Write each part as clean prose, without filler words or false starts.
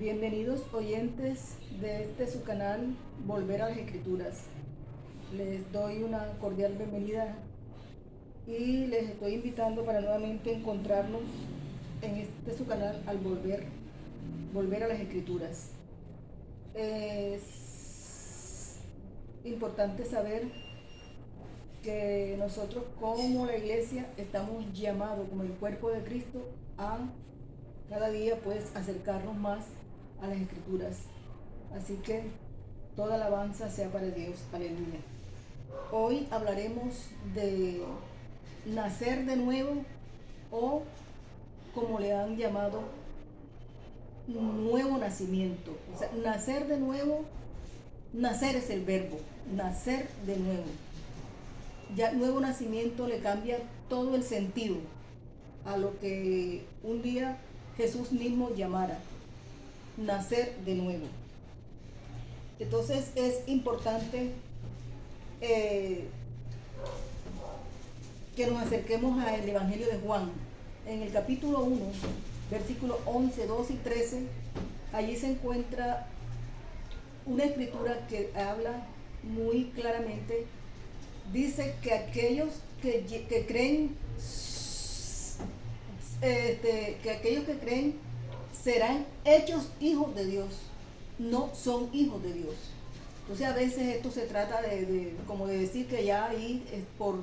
Bienvenidos oyentes de su canal Volver a las Escrituras. Les doy una cordial bienvenida y les estoy invitando para nuevamente encontrarnos en su canal al volver a las Escrituras. Es importante saber que nosotros como la iglesia estamos llamados como el cuerpo de Cristo a cada día pues acercarnos más a las Escrituras. Así que toda alabanza sea para Dios. Aleluya. Hoy hablaremos de nacer de nuevo, o como le han llamado, nuevo nacimiento. O sea, nacer de nuevo, nacer es el verbo, nacer de nuevo. Ya nuevo nacimiento le cambia todo el sentido a lo que un día Jesús mismo llamara nacer de nuevo. Entonces es importante que nos acerquemos al Evangelio de Juan. En el capítulo 1, versículos 11, 12 y 13, allí se encuentra una escritura que habla muy claramente. Dice que aquellos que creen, serán hechos hijos de Dios, no son hijos de Dios. Entonces a veces esto se trata como de decir que ya ahí es por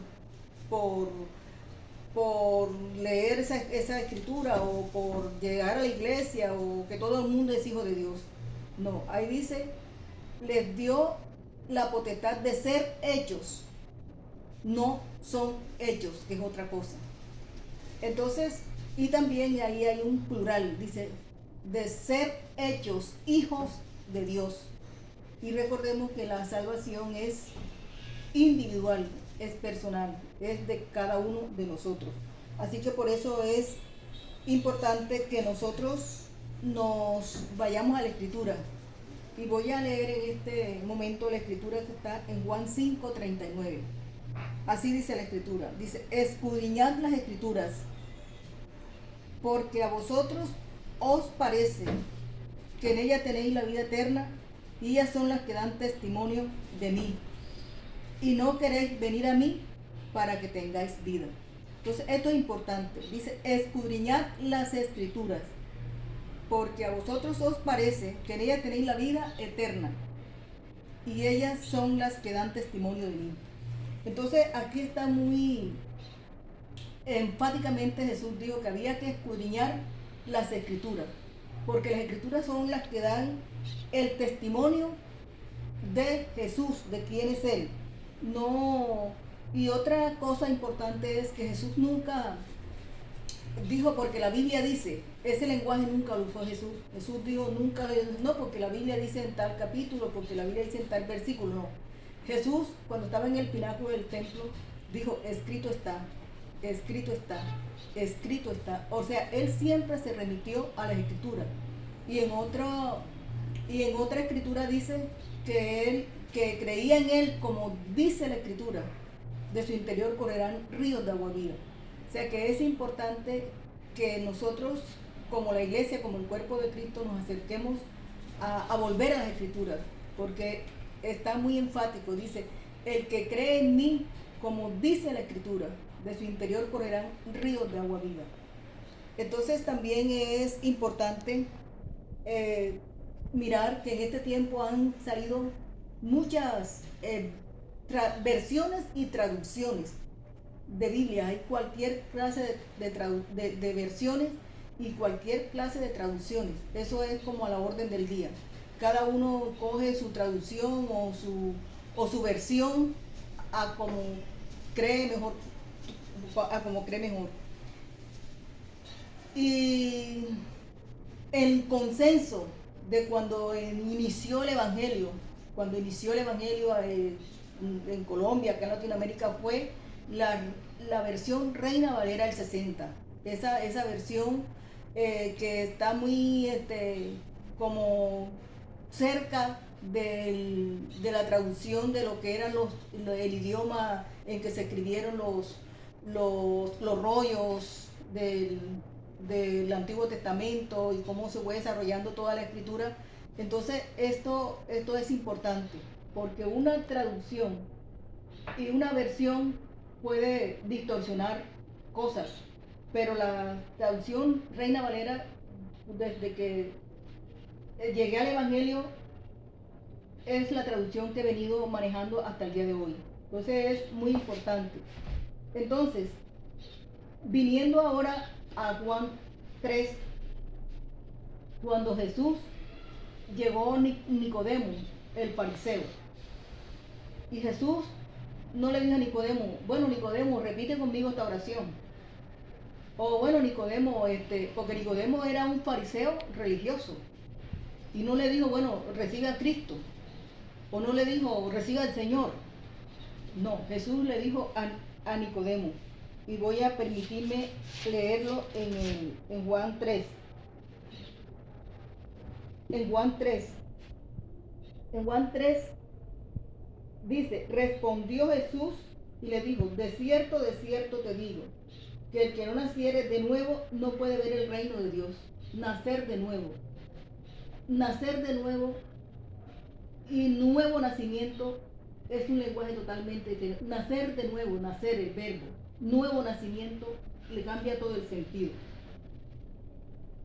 leer esa escritura o por llegar a la iglesia o que todo el mundo es hijo de Dios. No, ahí dice, les dio la potestad de ser hechos, no son hechos, que es otra cosa. Entonces, y también ahí hay un plural, dice, de ser hechos hijos de Dios. Y recordemos que la salvación es individual, es personal, es de cada uno de nosotros. Así que por eso es importante que nosotros nos vayamos a la escritura. Y voy a leer en este momento la escritura que está en Juan 5:39. Así dice la escritura, dice, escudriñad las escrituras, porque a vosotros os parece que en ella tenéis la vida eterna, y ellas son las que dan testimonio de mí, y no queréis venir a mí para que tengáis vida. Entonces esto es importante, dice, escudriñad las escrituras, porque a vosotros os parece que en ella tenéis la vida eterna, y ellas son las que dan testimonio de mí. Entonces aquí está muy enfáticamente Jesús dijo que había que escudriñar las escrituras, porque las escrituras son las que dan el testimonio de Jesús, de quién es Él. No, y otra cosa importante es que Jesús nunca dijo porque la Biblia dice, ese lenguaje nunca lo usó Jesús. Jesús dijo nunca, no porque la Biblia dice en tal capítulo, porque la Biblia dice en tal versículo, no. Jesús, cuando estaba en el pináculo del templo, dijo, escrito está, escrito está, escrito está. O sea, él siempre se remitió a la escritura. Y en otra escritura dice que creía en él, como dice la escritura, de su interior correrán ríos de agua viva. O sea que es importante que nosotros, como la iglesia, como el cuerpo de Cristo, nos acerquemos a volver a las escrituras, porque está muy enfático, dice, el que cree en mí, como dice la escritura, de su interior correrán ríos de agua viva. Entonces también es importante mirar que en este tiempo han salido muchas versiones y traducciones de Biblia. Hay cualquier clase de versiones y cualquier clase de traducciones. Eso es como a la orden del día. Cada uno coge su traducción o su versión a como cree mejor, Y el consenso de cuando inició el Evangelio en Colombia, acá en Latinoamérica, fue la versión Reina Valera del 60. Esa versión que está muy como cerca de la traducción de lo que era el idioma en que se escribieron los rollos del Antiguo Testamento y cómo se fue desarrollando toda la escritura. Entonces esto es importante, porque una traducción y una versión puede distorsionar cosas, pero la traducción Reina Valera, desde que llegué al Evangelio, es la traducción que he venido manejando hasta el día de hoy. Entonces es muy importante. Entonces, viniendo ahora a Juan 3, cuando Jesús llegó Nicodemo, el fariseo, y Jesús no le dijo a Nicodemo, bueno, Nicodemo, repite conmigo esta oración. O bueno, Nicodemo, porque Nicodemo era un fariseo religioso. Y no le dijo, bueno, recibe a Cristo. O no le dijo, recibe al Señor. No, Jesús le dijo a Nicodemo. Y voy a permitirme leerlo en Juan 3. En Juan 3. En Juan 3 dice, respondió Jesús y le dijo, de cierto te digo, que el que no naciere de nuevo no puede ver el reino de Dios. Nacer de nuevo. Nacer de nuevo y nuevo nacimiento es un lenguaje totalmente diferente. Nacer de nuevo, nacer, el verbo. Nuevo nacimiento le cambia todo el sentido.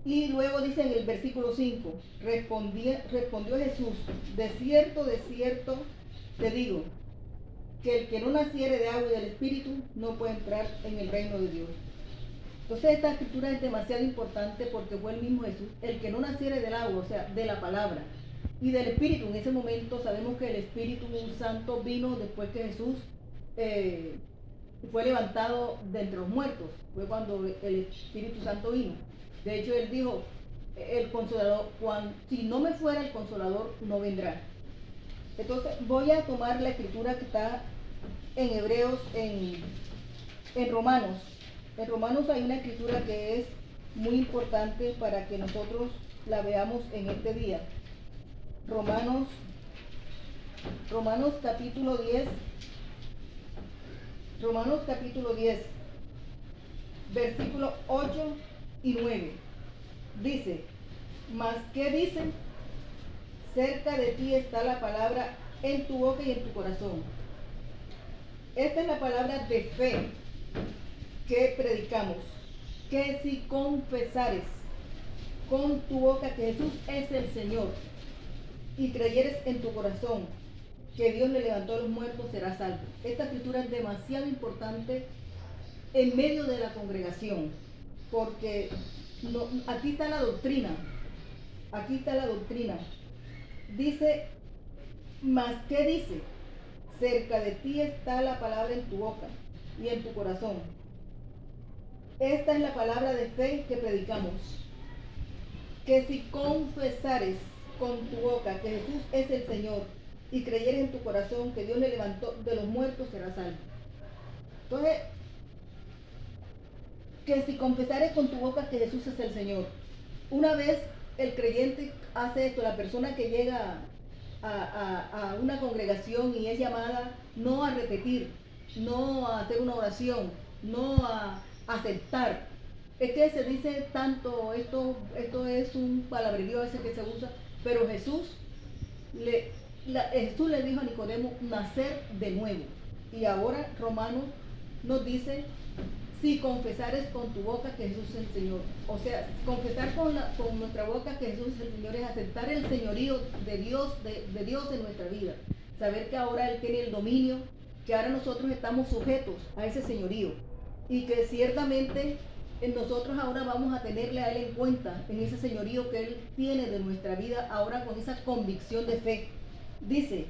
Y luego dice en el versículo 5, respondió Jesús, de cierto te digo, que el que no naciere de agua y del Espíritu no puede entrar en el reino de Dios. Entonces esta escritura es demasiado importante porque fue el mismo Jesús, el que no naciere del agua, o sea, de la palabra, y del Espíritu. En ese momento sabemos que el Espíritu Santo vino después que Jesús fue levantado de entre los muertos. Fue cuando el Espíritu Santo vino. De hecho, él dijo, el Consolador, si no me fuera el Consolador, no vendrá. Entonces voy a tomar la escritura que está en Hebreos, en Romanos. En Romanos hay una escritura que es muy importante para que nosotros la veamos en este día. Romanos capítulo 10. Romanos capítulo 10, versículos 8 y 9. Dice, ¿mas qué dicen? Cerca de ti está la palabra en tu boca y en tu corazón. Esta es la palabra de fe que predicamos, que si confesares con tu boca que Jesús es el Señor y creyeres en tu corazón que Dios le levantó a los muertos, serás salvo. Esta escritura es demasiado importante en medio de la congregación, porque aquí está la doctrina. Aquí está la doctrina. Dice, ¿mas qué dice? Cerca de ti está la palabra en tu boca y en tu corazón. Esta es la palabra de fe que predicamos, que si confesares con tu boca que Jesús es el Señor y creyeres en tu corazón que Dios le levantó de los muertos, serás salvo. Entonces, que si confesares con tu boca que Jesús es el Señor. Una vez el creyente hace esto, la persona que llega a una congregación y es llamada no a repetir, no a hacer una oración, no a aceptar. Es que se dice tanto, esto es un palabrerío ese que se usa, pero Jesús le dijo a Nicodemo nacer de nuevo. Y ahora Romanos nos dice, si confesares con tu boca que Jesús es el Señor. O sea, confesar con nuestra boca que Jesús es el Señor es aceptar el señorío de Dios, de Dios en nuestra vida. Saber que ahora Él tiene el dominio, que ahora nosotros estamos sujetos a ese señorío. Y que ciertamente nosotros ahora vamos a tenerle a Él en cuenta en ese señorío que Él tiene de nuestra vida, ahora con esa convicción de fe. Dice,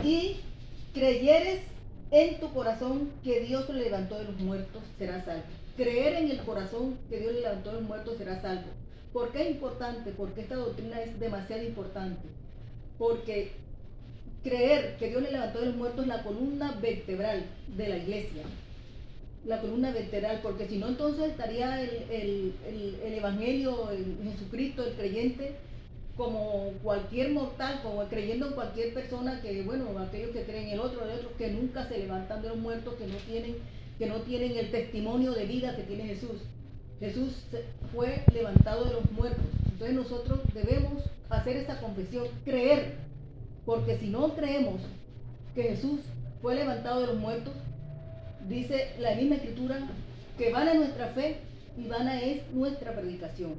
y creyeres en tu corazón que Dios le levantó de los muertos, serás salvo. Creer en el corazón que Dios le levantó de los muertos, serás salvo. ¿Por qué es importante? Porque esta doctrina es demasiado importante. Porque creer que Dios le levantó de los muertos es la columna vertebral de la iglesia. La columna vertebral, porque si no, entonces estaría el evangelio, Jesucristo, el creyente, como cualquier mortal, como creyendo en cualquier persona que, bueno, aquellos que creen el otro, que nunca se levantan de los muertos, que que no tienen el testimonio de vida que tiene Jesús. Jesús fue levantado de los muertos. Entonces nosotros debemos hacer esa confesión, creer, porque si no creemos que Jesús fue levantado de los muertos, dice la misma escritura que vana es nuestra fe y vana es nuestra predicación.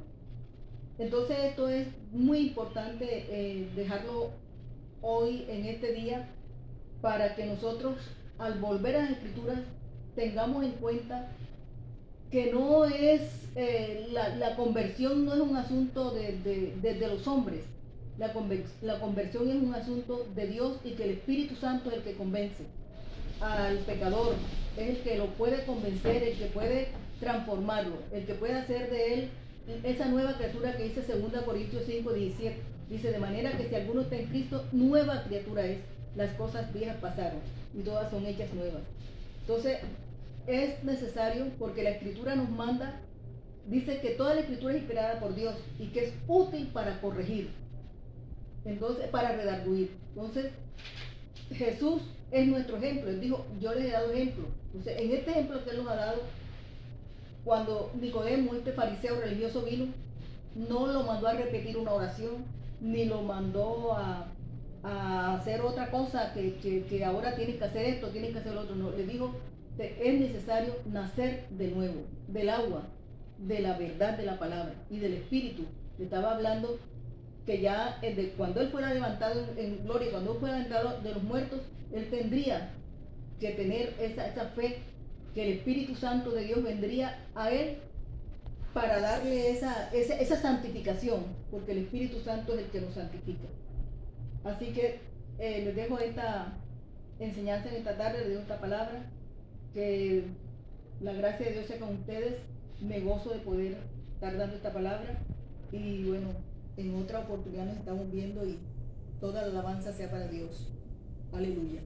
Entonces esto es muy importante dejarlo hoy en este día para que nosotros al volver a las escrituras tengamos en cuenta que no es la conversión no es un asunto de los hombres. La conversión es un asunto de Dios y que el Espíritu Santo es el que convence al pecador, es el que lo puede convencer, el que puede transformarlo, el que puede hacer de él esa nueva criatura que dice 2 Corintios 5:17. Dice, de manera que si alguno está en Cristo, nueva criatura es. Las cosas viejas pasaron y todas son hechas nuevas. Entonces, es necesario porque la escritura nos manda, dice que toda la escritura es inspirada por Dios y que es útil para corregir, entonces para redarguir. Entonces, Jesús es nuestro ejemplo. Él dijo, yo les he dado ejemplo. Entonces, en este ejemplo que él nos ha dado, cuando Nicodemo, este fariseo religioso, vino, no lo mandó a repetir una oración, ni lo mandó a hacer otra cosa que ahora tienes que hacer esto, tienes que hacer lo otro. No, le dijo, es necesario nacer de nuevo, del agua, de la verdad de la palabra y del Espíritu. Le estaba hablando que ya cuando él fuera levantado en gloria, cuando él fuera levantado de los muertos, él tendría que tener esa fe, que el Espíritu Santo de Dios vendría a él para darle esa santificación, porque el Espíritu Santo es el que nos santifica. Así que les dejo esta enseñanza en esta tarde, les dejo esta palabra, que la gracia de Dios sea con ustedes. Me gozo de poder estar dando esta palabra y bueno, en otra oportunidad nos estamos viendo y toda la alabanza sea para Dios. Aleluya.